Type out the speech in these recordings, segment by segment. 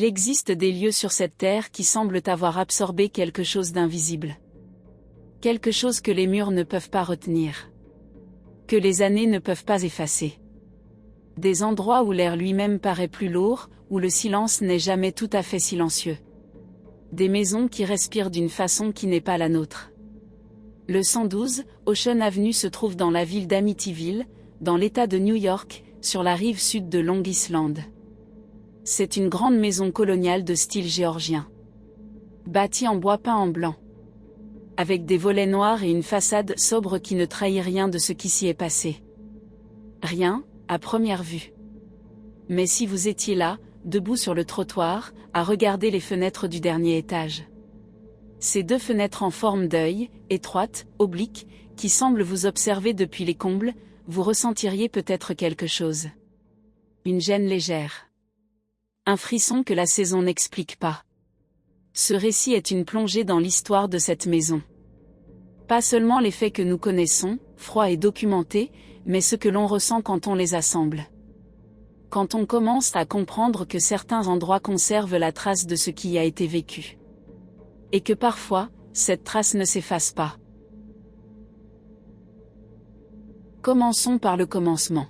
Il existe des lieux sur cette terre qui semblent avoir absorbé quelque chose d'invisible. Quelque chose que les murs ne peuvent pas retenir. Que les années ne peuvent pas effacer. Des endroits où l'air lui-même paraît plus lourd, où le silence n'est jamais tout à fait silencieux. Des maisons qui respirent d'une façon qui n'est pas la nôtre. Le 112, Ocean Avenue se trouve dans la ville d'Amityville, dans l'État de New York, sur la rive sud de Long Island. C'est une grande maison coloniale de style géorgien. Bâtie en bois peint en blanc. Avec des volets noirs et une façade sobre qui ne trahit rien de ce qui s'y est passé. Rien, à première vue. Mais si vous étiez là, debout sur le trottoir, à regarder les fenêtres du dernier étage. Ces deux fenêtres en forme d'œil, étroites, obliques, qui semblent vous observer depuis les combles, vous ressentiriez peut-être quelque chose. Une gêne légère. Un frisson que la saison n'explique pas. Ce récit est une plongée dans l'histoire de cette maison. Pas seulement les faits que nous connaissons, froids et documentés, mais ce que l'on ressent quand on les assemble. Quand on commence à comprendre que certains endroits conservent la trace de ce qui a été vécu. Et que parfois, cette trace ne s'efface pas. Commençons par le commencement.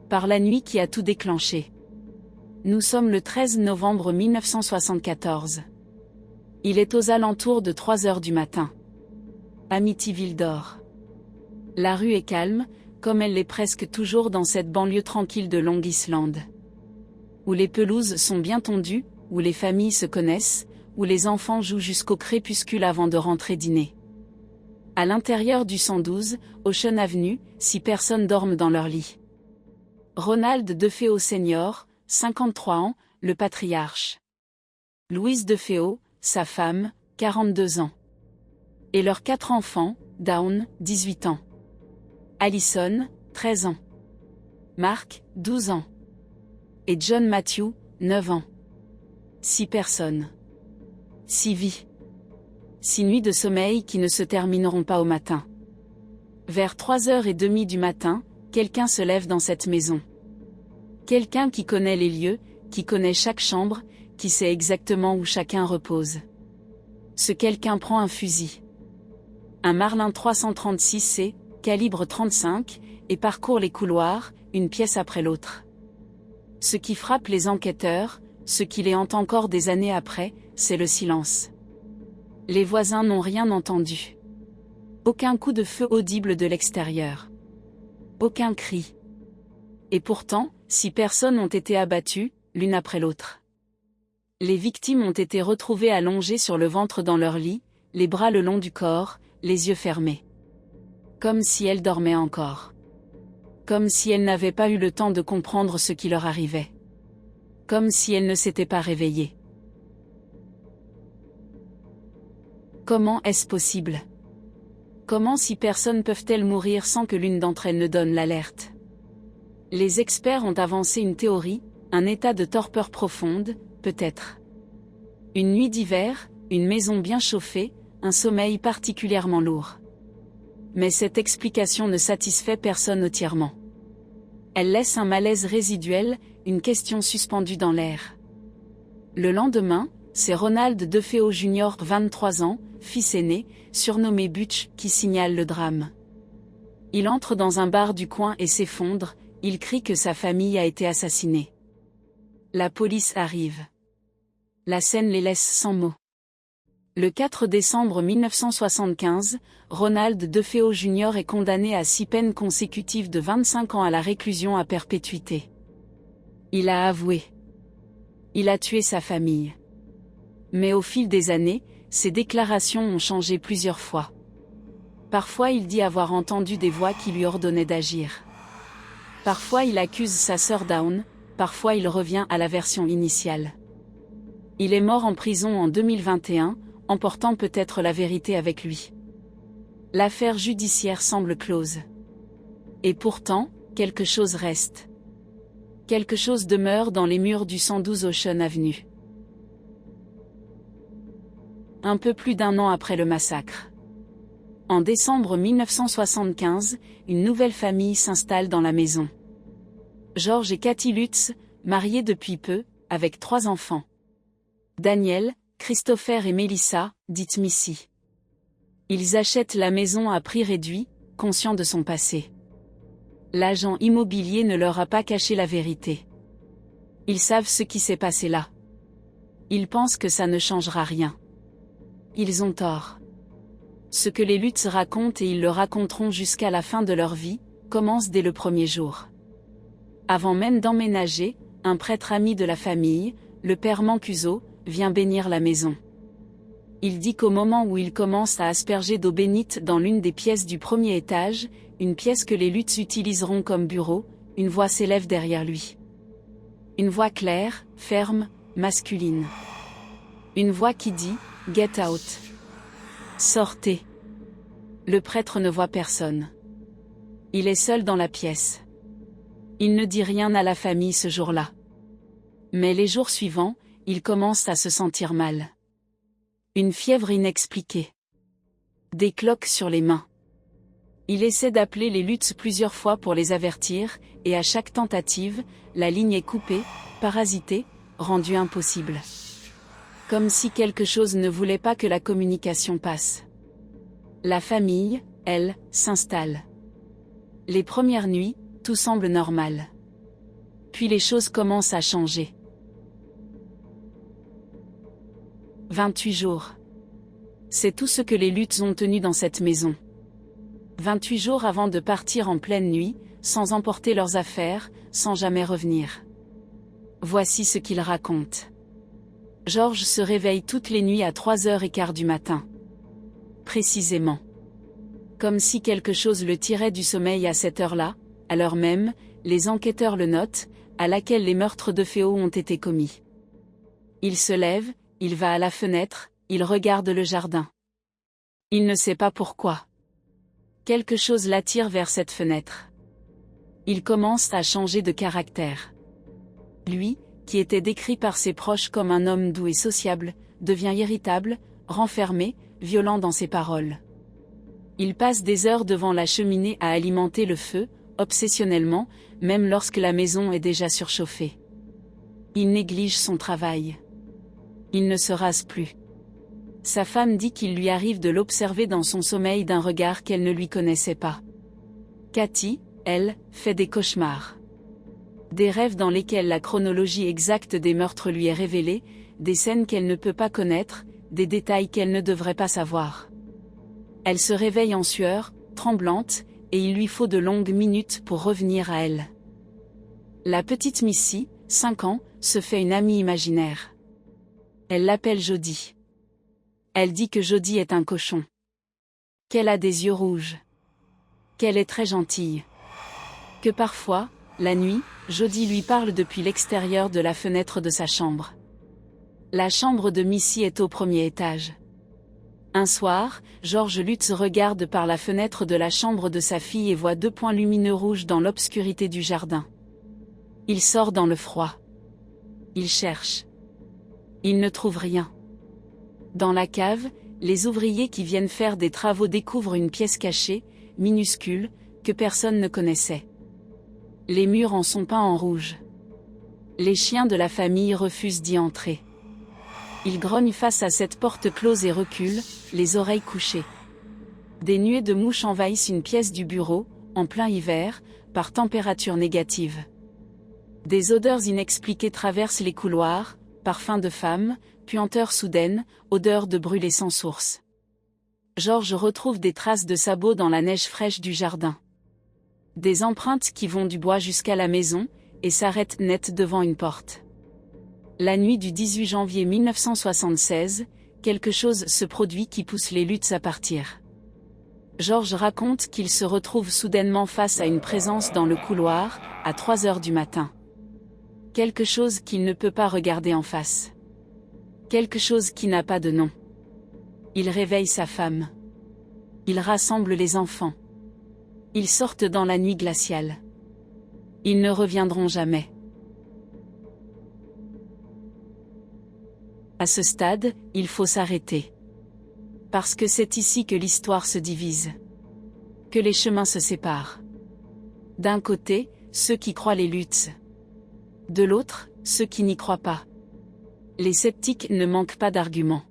Par la nuit qui a tout déclenché. Nous sommes le 13 novembre 1974. Il est aux alentours de 3 heures du matin. Amityville dort. La rue est calme, comme elle l'est presque toujours dans cette banlieue tranquille de Long Island. Où les pelouses sont bien tondues, où les familles se connaissent, où les enfants jouent jusqu'au crépuscule avant de rentrer dîner. À l'intérieur du 112, Ocean Avenue, 6 personnes dorment dans leur lit. Ronald DeFeo Sr., 53 ans, le patriarche. Louise DeFeo, sa femme, 42 ans. Et leurs 4 enfants, Dawn, 18 ans. Allison, 13 ans. Mark, 12 ans. Et John Matthew, 9 ans. 6 personnes. 6 vies. 6 nuits de sommeil qui ne se termineront pas au matin. Vers 3h30 du matin, quelqu'un se lève dans cette maison. Quelqu'un qui connaît les lieux, qui connaît chaque chambre, qui sait exactement où chacun repose. Ce quelqu'un prend un fusil. Un Marlin 336C, calibre 35, et parcourt les couloirs, une pièce après l'autre. Ce qui frappe les enquêteurs, ce qui les hante encore des années après, c'est le silence. Les voisins n'ont rien entendu. Aucun coup de feu audible de l'extérieur. Aucun cri. Et pourtant, 6 personnes ont été abattues, l'une après l'autre. Les victimes ont été retrouvées allongées sur le ventre dans leur lit, les bras le long du corps, les yeux fermés. Comme si elles dormaient encore. Comme si elles n'avaient pas eu le temps de comprendre ce qui leur arrivait. Comme si elles ne s'étaient pas réveillées. Comment est-ce possible? Comment 6 personnes peuvent-elles mourir sans que l'une d'entre elles ne donne l'alerte? Les experts ont avancé une théorie, un état de torpeur profonde, peut-être. Une nuit d'hiver, une maison bien chauffée, un sommeil particulièrement lourd. Mais cette explication ne satisfait personne entièrement. Elle laisse un malaise résiduel, une question suspendue dans l'air. Le lendemain, c'est Ronald DeFeo Jr., 23 ans, fils aîné, surnommé Butch, qui signale le drame. Il entre dans un bar du coin et s'effondre, il crie que sa famille a été assassinée. La police arrive. La scène les laisse sans mots. Le 4 décembre 1975, Ronald DeFeo Jr. est condamné à 6 peines consécutives de 25 ans à la réclusion à perpétuité. Il a avoué. Il a tué sa famille. Mais au fil des années, ses déclarations ont changé plusieurs fois. Parfois il dit avoir entendu des voix qui lui ordonnaient d'agir. Parfois il accuse sa sœur Dawn, parfois il revient à la version initiale. Il est mort en prison en 2021, emportant peut-être la vérité avec lui. L'affaire judiciaire semble close. Et pourtant, quelque chose reste. Quelque chose demeure dans les murs du 112 Ocean Avenue. Un peu plus d'1 an après le massacre. En décembre 1975, une nouvelle famille s'installe dans la maison. George et Kathy Lutz, mariés depuis peu, avec 3 enfants. Daniel, Christopher et Melissa, dite Missy. Ils achètent la maison à prix réduit, conscients de son passé. L'agent immobilier ne leur a pas caché la vérité. Ils savent ce qui s'est passé là. Ils pensent que ça ne changera rien. Ils ont tort. Ce que les Lutz racontent, et ils le raconteront jusqu'à la fin de leur vie, commence dès le premier jour. Avant même d'emménager, un prêtre ami de la famille, le père Mancuso, vient bénir la maison. Il dit qu'au moment où il commence à asperger d'eau bénite dans l'une des pièces du premier étage, une pièce que les Lutz utiliseront comme bureau, une voix s'élève derrière lui. Une voix claire, ferme, masculine. Une voix qui dit « Get out ». Sortez. Le prêtre ne voit personne. Il est seul dans la pièce. Il ne dit rien à la famille ce jour-là. Mais les jours suivants, il commence à se sentir mal. Une fièvre inexpliquée. Des cloques sur les mains. Il essaie d'appeler les Lutz plusieurs fois pour les avertir, et à chaque tentative, la ligne est coupée, parasitée, rendue impossible. Comme si quelque chose ne voulait pas que la communication passe. La famille, elle, s'installe. Les premières nuits, tout semble normal. Puis les choses commencent à changer. 28 jours. C'est tout ce que les Lutz ont tenu dans cette maison. 28 jours avant de partir en pleine nuit, sans emporter leurs affaires, sans jamais revenir. Voici ce qu'ils racontent. Georges se réveille toutes les nuits à 3h15 du matin. Précisément. Comme si quelque chose le tirait du sommeil à cette heure-là, à l'heure même, les enquêteurs le notent, à laquelle les meurtres de Féo ont été commis. Il se lève, il va à la fenêtre, il regarde le jardin. Il ne sait pas pourquoi. Quelque chose l'attire vers cette fenêtre. Il commence à changer de caractère. Lui, qui était décrit par ses proches comme un homme doux et sociable, devient irritable, renfermé, violent dans ses paroles. Il passe des heures devant la cheminée à alimenter le feu, obsessionnellement, même lorsque la maison est déjà surchauffée. Il néglige son travail. Il ne se rase plus. Sa femme dit qu'il lui arrive de l'observer dans son sommeil d'un regard qu'elle ne lui connaissait pas. Cathy, elle, fait des cauchemars. Des rêves dans lesquels la chronologie exacte des meurtres lui est révélée, des scènes qu'elle ne peut pas connaître, des détails qu'elle ne devrait pas savoir. Elle se réveille en sueur, tremblante, et il lui faut de longues minutes pour revenir à elle. La petite Missy, 5 ans, se fait une amie imaginaire. Elle l'appelle Jody. Elle dit que Jody est un cochon. Qu'elle a des yeux rouges. Qu'elle est très gentille. Que parfois, la nuit, Jody lui parle depuis l'extérieur de la fenêtre de sa chambre. La chambre de Missy est au premier étage. Un soir, Georges Lutz regarde par la fenêtre de la chambre de sa fille et voit 2 points lumineux rouges dans l'obscurité du jardin. Il sort dans le froid. Il cherche. Il ne trouve rien. Dans la cave, les ouvriers qui viennent faire des travaux découvrent une pièce cachée, minuscule, que personne ne connaissait. Les murs en sont peints en rouge. Les chiens de la famille refusent d'y entrer. Ils grognent face à cette porte close et reculent, les oreilles couchées. Des nuées de mouches envahissent une pièce du bureau, en plein hiver, par température négative. Des odeurs inexpliquées traversent les couloirs, parfums de femmes, puanteur soudaine, odeur de brûlé sans source. Georges retrouve des traces de sabots dans la neige fraîche du jardin. Des empreintes qui vont du bois jusqu'à la maison, et s'arrêtent net devant une porte. La nuit du 18 janvier 1976, quelque chose se produit qui pousse les Lutz à partir. Georges raconte qu'il se retrouve soudainement face à une présence dans le couloir, à 3h du matin. Quelque chose qu'il ne peut pas regarder en face. Quelque chose qui n'a pas de nom. Il réveille sa femme. Il rassemble les enfants. Ils sortent dans la nuit glaciale. Ils ne reviendront jamais. À ce stade, il faut s'arrêter. Parce que c'est ici que l'histoire se divise. Que les chemins se séparent. D'un côté, ceux qui croient les Lutz. De l'autre, ceux qui n'y croient pas. Les sceptiques ne manquent pas d'arguments.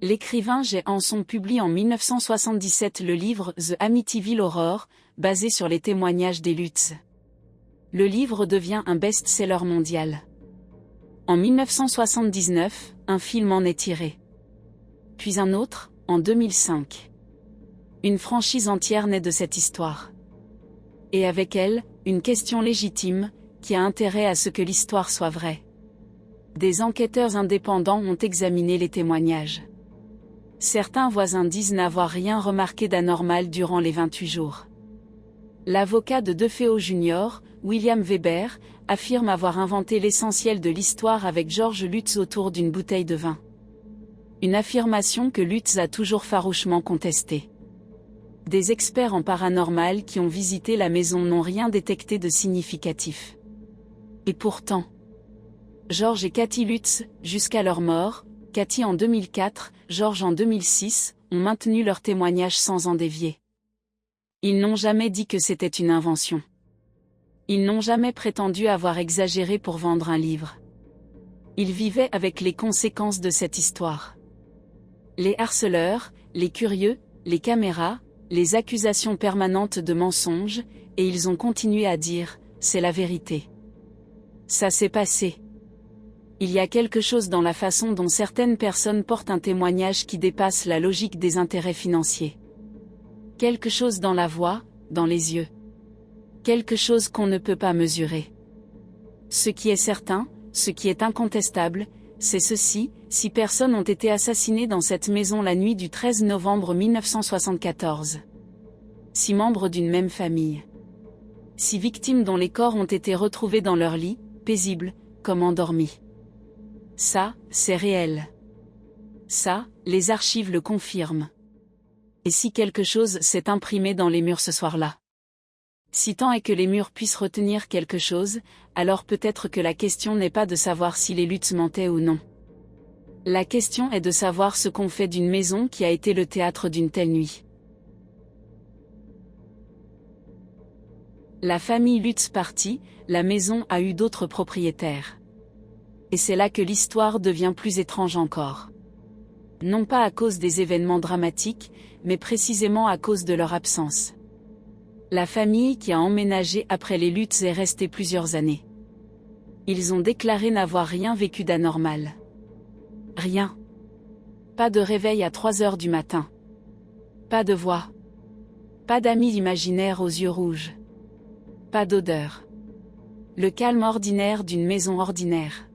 L'écrivain Jay Anson publie en 1977 le livre The Amityville Horror, basé sur les témoignages des Lutz. Le livre devient un best-seller mondial. En 1979, un film en est tiré. Puis un autre, en 2005. Une franchise entière naît de cette histoire. Et avec elle, une question légitime, qui a intérêt à ce que l'histoire soit vraie. Des enquêteurs indépendants ont examiné les témoignages. Certains voisins disent n'avoir rien remarqué d'anormal durant les 28 jours. L'avocat de DeFeo Jr., William Weber, affirme avoir inventé l'essentiel de l'histoire avec George Lutz autour d'une bouteille de vin. Une affirmation que Lutz a toujours farouchement contestée. Des experts en paranormal qui ont visité la maison n'ont rien détecté de significatif. Et pourtant, George et Kathy Lutz, jusqu'à leur mort, Kathy en 2004, George en 2006, ont maintenu leur témoignage sans en dévier. Ils n'ont jamais dit que c'était une invention. Ils n'ont jamais prétendu avoir exagéré pour vendre un livre. Ils vivaient avec les conséquences de cette histoire. Les harceleurs, les curieux, les caméras, les accusations permanentes de mensonges, et ils ont continué à dire, c'est la vérité. Ça s'est passé. Il y a quelque chose dans la façon dont certaines personnes portent un témoignage qui dépasse la logique des intérêts financiers. Quelque chose dans la voix, dans les yeux. Quelque chose qu'on ne peut pas mesurer. Ce qui est certain, ce qui est incontestable, c'est ceci: 6 personnes ont été assassinées dans cette maison la nuit du 13 novembre 1974. 6 membres d'une même famille. 6 victimes dont les corps ont été retrouvés dans leur lit, paisibles, comme endormis. Ça, c'est réel. Ça, les archives le confirment. Et si quelque chose s'est imprimé dans les murs ce soir-là? Si tant est que les murs puissent retenir quelque chose, alors peut-être que la question n'est pas de savoir si les Lutz mentaient ou non. La question est de savoir ce qu'on fait d'une maison qui a été le théâtre d'une telle nuit. La famille Lutz partie, la maison a eu d'autres propriétaires. Et c'est là que l'histoire devient plus étrange encore. Non pas à cause des événements dramatiques, mais précisément à cause de leur absence. La famille qui a emménagé après les Lutz est restée plusieurs années. Ils ont déclaré n'avoir rien vécu d'anormal. Rien. Pas de réveil à 3 heures du matin. Pas de voix. Pas d'amis imaginaires aux yeux rouges. Pas d'odeur. Le calme ordinaire d'une maison ordinaire.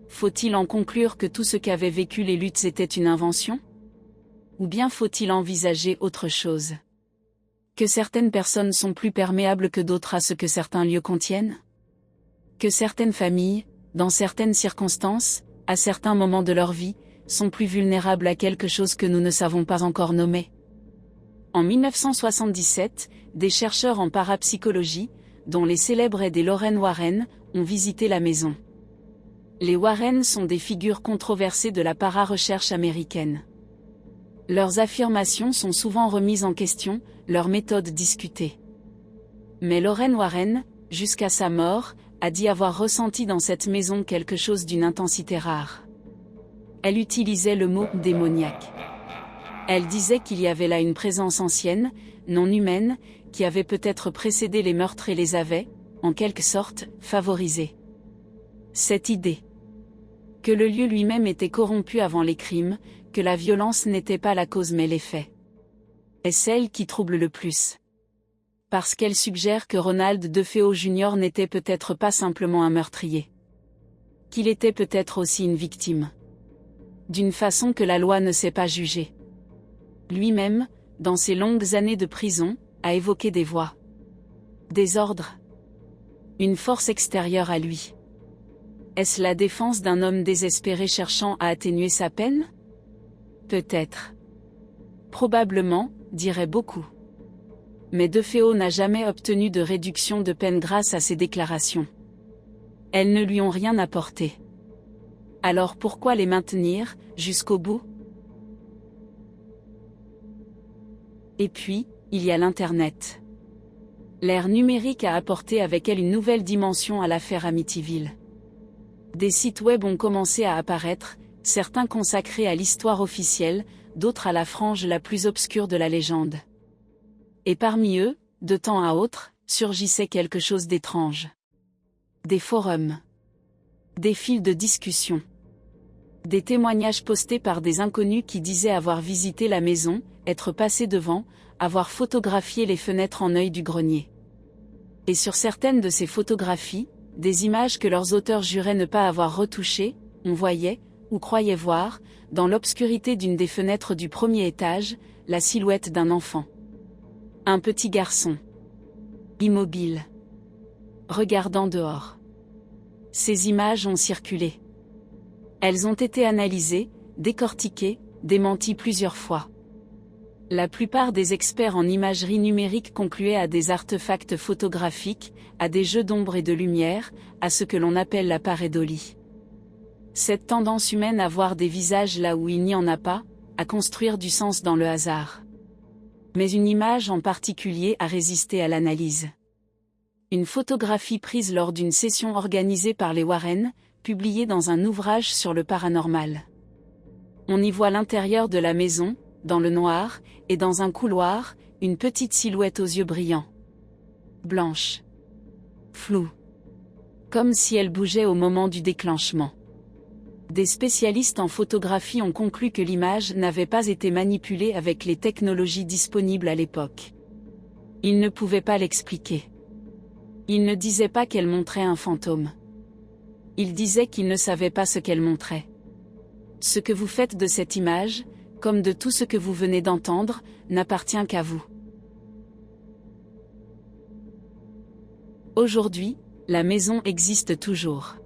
Faut-il en conclure que tout ce qu'avaient vécu les Lutz était une invention? Ou bien faut-il envisager autre chose? Que certaines personnes sont plus perméables que d'autres à ce que certains lieux contiennent? Que certaines familles, dans certaines circonstances, à certains moments de leur vie, sont plus vulnérables à quelque chose que nous ne savons pas encore nommer? En 1977, des chercheurs en parapsychologie, dont les célèbres et des Lorraine Warren, ont visité la maison. Les Warren sont des figures controversées de la para-recherche américaine. Leurs affirmations sont souvent remises en question, leurs méthodes discutées. Mais Lorraine Warren, jusqu'à sa mort, a dit avoir ressenti dans cette maison quelque chose d'une intensité rare. Elle utilisait le mot « démoniaque ». Elle disait qu'il y avait là une présence ancienne, non humaine, qui avait peut-être précédé les meurtres et les avait, en quelque sorte, favorisés. Cette idée que le lieu lui-même était corrompu avant les crimes, que la violence n'était pas la cause mais l'effet, est celle qui trouble le plus. Parce qu'elle suggère que Ronald DeFeo Jr. n'était peut-être pas simplement un meurtrier. Qu'il était peut-être aussi une victime. D'une façon que la loi ne sait pas juger. Lui-même, dans ses longues années de prison, a évoqué des voix. Des ordres. Une force extérieure à lui. Est-ce la défense d'un homme désespéré cherchant à atténuer sa peine? Peut-être. Probablement, diraient beaucoup. Mais DeFeo n'a jamais obtenu de réduction de peine grâce à ses déclarations. Elles ne lui ont rien apporté. Alors pourquoi les maintenir, jusqu'au bout? Et puis, il y a l'Internet. L'ère numérique a apporté avec elle une nouvelle dimension à l'affaire Amityville. Des sites web ont commencé à apparaître, certains consacrés à l'histoire officielle, d'autres à la frange la plus obscure de la légende. Et parmi eux, de temps à autre, surgissait quelque chose d'étrange. Des forums. Des fils de discussion. Des témoignages postés par des inconnus qui disaient avoir visité la maison, être passés devant, avoir photographié les fenêtres en œil du grenier. Et sur certaines de ces photographies, des images que leurs auteurs juraient ne pas avoir retouchées, on voyait, ou croyait voir, dans l'obscurité d'une des fenêtres du premier étage, la silhouette d'un enfant. Un petit garçon. Immobile. Regardant dehors. Ces images ont circulé. Elles ont été analysées, décortiquées, démenties plusieurs fois. La plupart des experts en imagerie numérique concluaient à des artefacts photographiques, à des jeux d'ombre et de lumière, à ce que l'on appelle la pareidolie. Cette tendance humaine à voir des visages là où il n'y en a pas, à construire du sens dans le hasard. Mais une image en particulier a résisté à l'analyse. Une photographie prise lors d'une session organisée par les Warren, publiée dans un ouvrage sur le paranormal. On y voit l'intérieur de la maison, dans le noir, et dans un couloir, une petite silhouette aux yeux brillants. Blanche. Floue. Comme si elle bougeait au moment du déclenchement. Des spécialistes en photographie ont conclu que l'image n'avait pas été manipulée avec les technologies disponibles à l'époque. Ils ne pouvaient pas l'expliquer. Ils ne disaient pas qu'elle montrait un fantôme. Ils disaient qu'ils ne savaient pas ce qu'elle montrait. Ce que vous faites de cette image, comme de tout ce que vous venez d'entendre, n'appartient qu'à vous. Aujourd'hui, la maison existe toujours.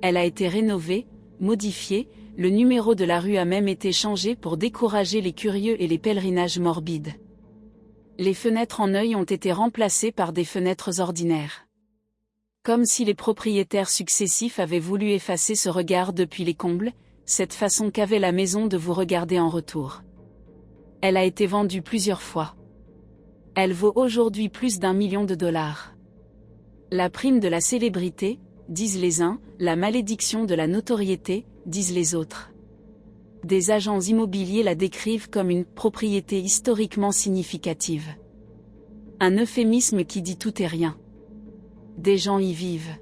Elle a été rénovée, modifiée, le numéro de la rue a même été changé pour décourager les curieux et les pèlerinages morbides. Les fenêtres en œil ont été remplacées par des fenêtres ordinaires. Comme si les propriétaires successifs avaient voulu effacer ce regard depuis les combles, cette façon qu'avait la maison de vous regarder en retour. Elle a été vendue plusieurs fois. Elle vaut aujourd'hui plus d'1 million de dollars. La prime de la célébrité, disent les uns, la malédiction de la notoriété, disent les autres. Des agents immobiliers la décrivent comme une propriété historiquement significative. Un euphémisme qui dit tout et rien. Des gens y vivent.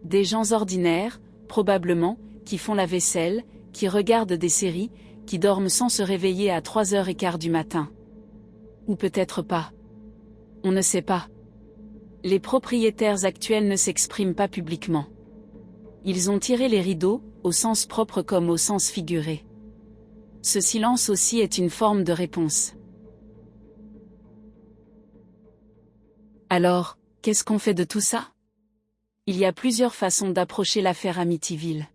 Des gens ordinaires, probablement, qui font la vaisselle, qui regardent des séries, qui dorment sans se réveiller à 3h15 du matin. Ou peut-être pas. On ne sait pas. Les propriétaires actuels ne s'expriment pas publiquement. Ils ont tiré les rideaux, au sens propre comme au sens figuré. Ce silence aussi est une forme de réponse. Alors, qu'est-ce qu'on fait de tout ça? Il y a plusieurs façons d'approcher l'affaire Amityville.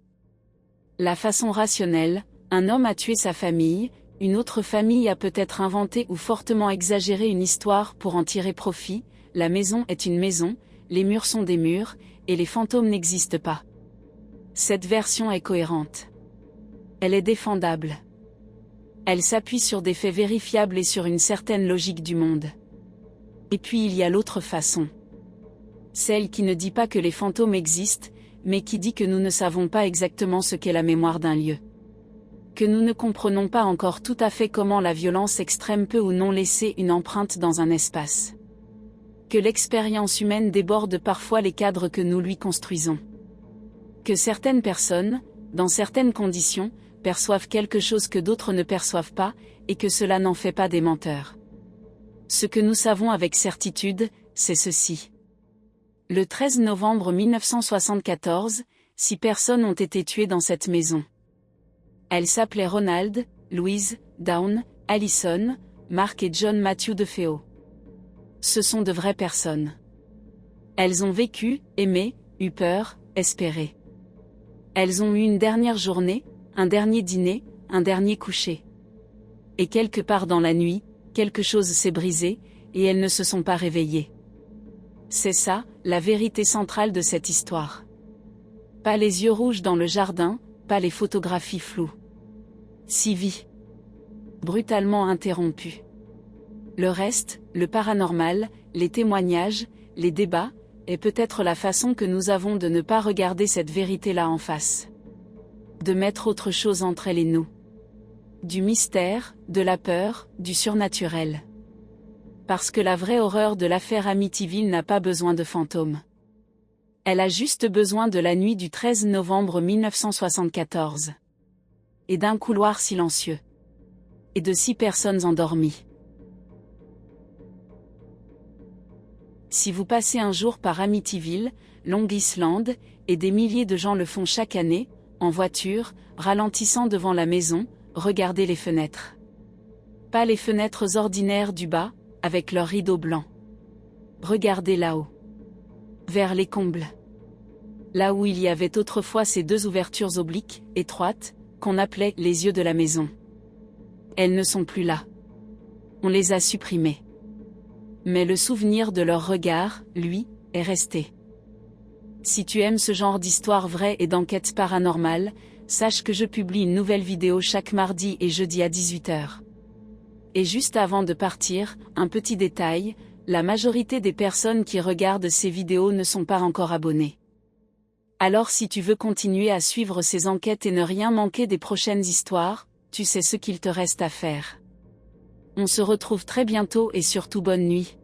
La façon rationnelle, un homme a tué sa famille, une autre famille a peut-être inventé ou fortement exagéré une histoire pour en tirer profit, la maison est une maison, les murs sont des murs, et les fantômes n'existent pas. Cette version est cohérente. Elle est défendable. Elle s'appuie sur des faits vérifiables et sur une certaine logique du monde. Et puis il y a l'autre façon. Celle qui ne dit pas que les fantômes existent, mais qui dit que nous ne savons pas exactement ce qu'est la mémoire d'un lieu. Que nous ne comprenons pas encore tout à fait comment la violence extrême peut ou non laisser une empreinte dans un espace. Que l'expérience humaine déborde parfois les cadres que nous lui construisons. Que certaines personnes, dans certaines conditions, perçoivent quelque chose que d'autres ne perçoivent pas, et que cela n'en fait pas des menteurs. Ce que nous savons avec certitude, c'est ceci. Le 13 novembre 1974, 6 personnes ont été tuées dans cette maison. Elles s'appelaient Ronald, Louise, Dawn, Allison, Mark et John Matthew DeFeo. Ce sont de vraies personnes. Elles ont vécu, aimé, eu peur, espéré. Elles ont eu une dernière journée, un dernier dîner, un dernier coucher. Et quelque part dans la nuit, quelque chose s'est brisé, et elles ne se sont pas réveillées. C'est ça, la vérité centrale de cette histoire. Pas les yeux rouges dans le jardin, pas les photographies floues. 6 vies. Brutalement interrompues. Le reste, le paranormal, les témoignages, les débats, est peut-être la façon que nous avons de ne pas regarder cette vérité-là en face. De mettre autre chose entre elle et nous. Du mystère, de la peur, du surnaturel. Parce que la vraie horreur de l'affaire Amityville n'a pas besoin de fantômes. Elle a juste besoin de la nuit du 13 novembre 1974. Et d'un couloir silencieux. Et de 6 personnes endormies. Si vous passez un jour par Amityville, Long Island, et des milliers de gens le font chaque année, en voiture, ralentissant devant la maison, regardez les fenêtres. Pas les fenêtres ordinaires du bas, avec leurs rideaux blancs. Regardez là-haut. Vers les combles. Là où il y avait autrefois ces 2 ouvertures obliques, étroites, qu'on appelait les yeux de la maison. Elles ne sont plus là. On les a supprimées. Mais le souvenir de leur regard, lui, est resté. Si tu aimes ce genre d'histoire vraie et d'enquête paranormale, sache que je publie une nouvelle vidéo chaque mardi et jeudi à 18h. Et juste avant de partir, un petit détail, la majorité des personnes qui regardent ces vidéos ne sont pas encore abonnées. Alors si tu veux continuer à suivre ces enquêtes et ne rien manquer des prochaines histoires, tu sais ce qu'il te reste à faire. On se retrouve très bientôt et surtout bonne nuit.